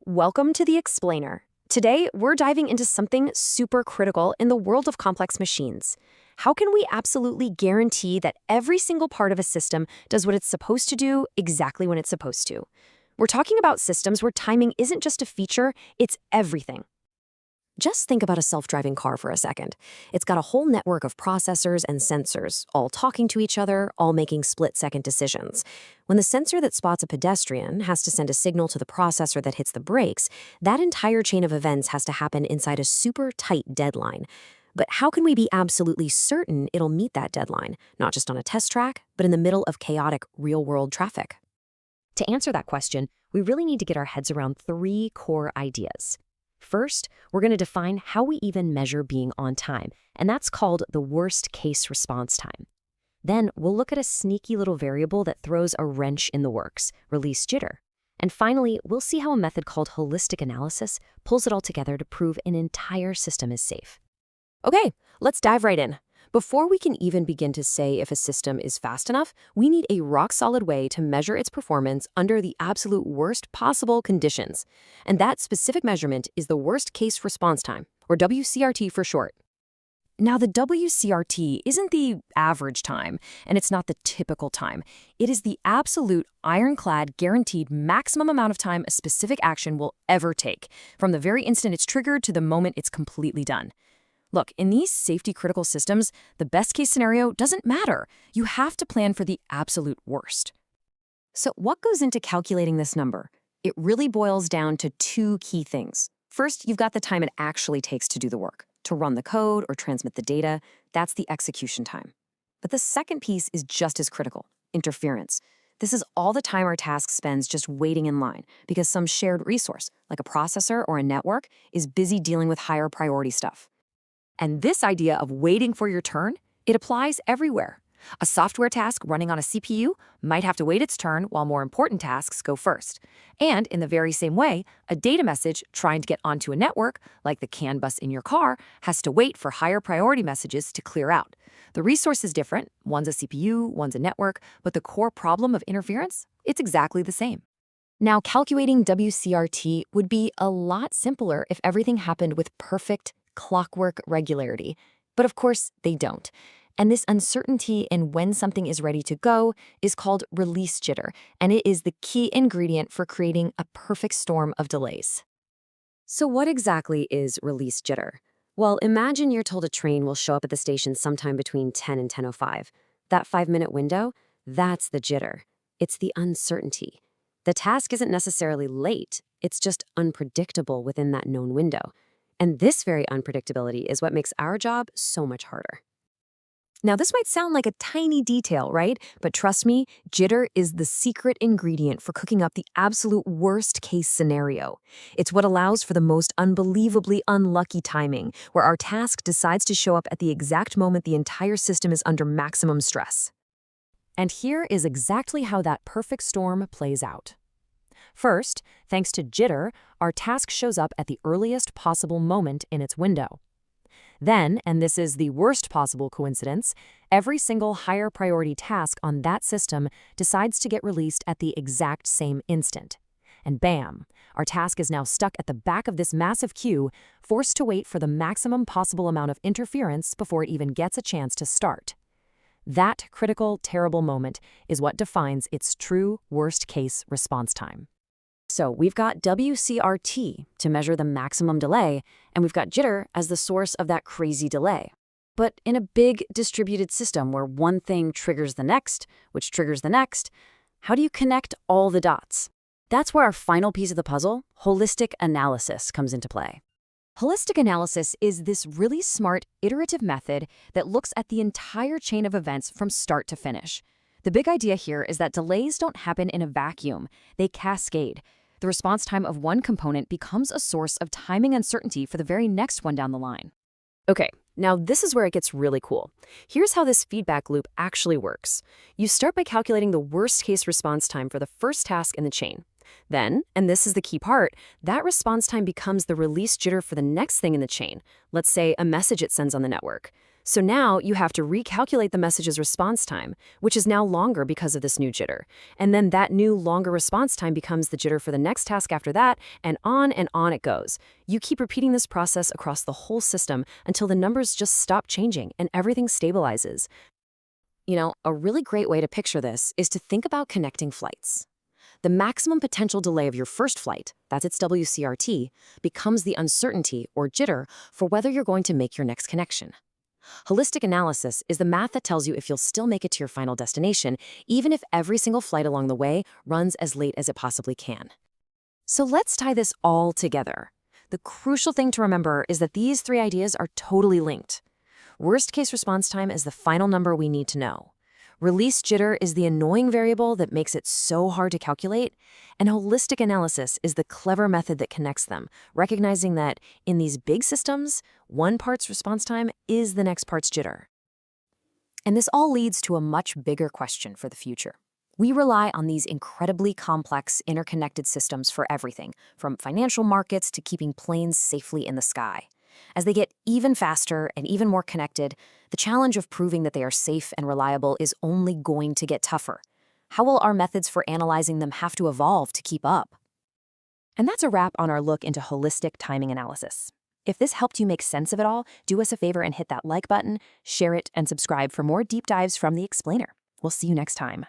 Welcome to The Explainer. Today, we're diving into something super critical in the world of complex machines. How can we absolutely guarantee that every single part of a system does what it's supposed to do exactly when it's supposed to? We're talking about systems where timing isn't just a feature, it's everything. Just think about a self-driving car for a second. It's got a whole network of processors and sensors, all talking to each other, all making split-second decisions. When the sensor that spots a pedestrian has to send a signal to the processor that hits the brakes, that entire chain of events has to happen inside a super tight deadline. But how can we be absolutely certain it'll meet that deadline, not just on a test track, but in the middle of chaotic real-world traffic? To answer that question, we really need to get our heads around three core ideas. First, we're going to define how we even measure being on time, and that's called the worst-case response time. Then we'll look at a sneaky little variable that throws a wrench in the works, release jitter. And finally, we'll see how a method called holistic analysis pulls it all together to prove an entire system is safe. Okay, let's dive right in. Before we can even begin to say if a system is fast enough, we need a rock-solid way to measure its performance under the absolute worst possible conditions. And that specific measurement is the worst-case response time, or WCRT for short. Now, the WCRT isn't the average time, and it's not the typical time. It is the absolute, ironclad, guaranteed maximum amount of time a specific action will ever take, from the very instant it's triggered to the moment it's completely done. Look, in these safety-critical systems, the best-case scenario doesn't matter. You have to plan for the absolute worst. So what goes into calculating this number? It really boils down to two key things. First, you've got the time it actually takes to do the work, to run the code or transmit the data. That's the execution time. But the second piece is just as critical, interference. This is all the time our task spends just waiting in line because some shared resource, like a processor or a network, is busy dealing with higher priority stuff. And this idea of waiting for your turn, it applies everywhere. A software task running on a CPU might have to wait its turn while more important tasks go first. And in the very same way, a data message trying to get onto a network, like the CAN bus in your car, has to wait for higher priority messages to clear out. The resource is different. One's a CPU, one's a network, but the core problem of interference, it's exactly the same. Now, calculating WCRT would be a lot simpler if everything happened with perfect clockwork regularity. But of course, they don't. And this uncertainty in when something is ready to go is called release jitter, and it is the key ingredient for creating a perfect storm of delays. So what exactly is release jitter? Well, imagine you're told a train will show up at the station sometime between 10 and 10:05. That 5-minute window, that's the jitter. It's the uncertainty. The task isn't necessarily late, it's just unpredictable within that known window. And this very unpredictability is what makes our job so much harder. Now, this might sound like a tiny detail, right? But trust me, jitter is the secret ingredient for cooking up the absolute worst-case scenario. It's what allows for the most unbelievably unlucky timing, where our task decides to show up at the exact moment the entire system is under maximum stress. And here is exactly how that perfect storm plays out. First, thanks to jitter, our task shows up at the earliest possible moment in its window. Then, and this is the worst possible coincidence, every single higher priority task on that system decides to get released at the exact same instant. And bam, our task is now stuck at the back of this massive queue, forced to wait for the maximum possible amount of interference before it even gets a chance to start. That critical, terrible moment is what defines its true worst-case response time. So we've got WCRT to measure the maximum delay, and we've got jitter as the source of that crazy delay. But in a big distributed system where one thing triggers the next, which triggers the next, how do you connect all the dots? That's where our final piece of the puzzle, holistic analysis, comes into play. Holistic analysis is this really smart, iterative method that looks at the entire chain of events from start to finish. The big idea here is that delays don't happen in a vacuum, they cascade. The response time of one component becomes a source of timing uncertainty for the very next one down the line. Okay, now this is where it gets really cool. Here's how this feedback loop actually works. You start by calculating the worst-case response time for the first task in the chain. Then, and this is the key part, that response time becomes the release jitter for the next thing in the chain, let's say a message it sends on the network. So now you have to recalculate the message's response time, which is now longer because of this new jitter. And then that new longer response time becomes the jitter for the next task after that, and on it goes. You keep repeating this process across the whole system until the numbers just stop changing and everything stabilizes. A really great way to picture this is to think about connecting flights. The maximum potential delay of your first flight, that's its WCRT, becomes the uncertainty, or jitter, for whether you're going to make your next connection. Holistic analysis is the math that tells you if you'll still make it to your final destination, even if every single flight along the way runs as late as it possibly can. So let's tie this all together. The crucial thing to remember is that these three ideas are totally linked. Worst-case response time is the final number we need to know. Release jitter is the annoying variable that makes it so hard to calculate, and holistic analysis is the clever method that connects them, recognizing that in these big systems, one part's response time is the next part's jitter. And this all leads to a much bigger question for the future. We rely on these incredibly complex, interconnected systems for everything, from financial markets to keeping planes safely in the sky. As they get even faster and even more connected, the challenge of proving that they are safe and reliable is only going to get tougher. How will our methods for analyzing them have to evolve to keep up? And that's a wrap on our look into holistic timing analysis. If this helped you make sense of it all, do us a favor and hit that like button, share it, and subscribe for more deep dives from The Explainer. We'll see you next time.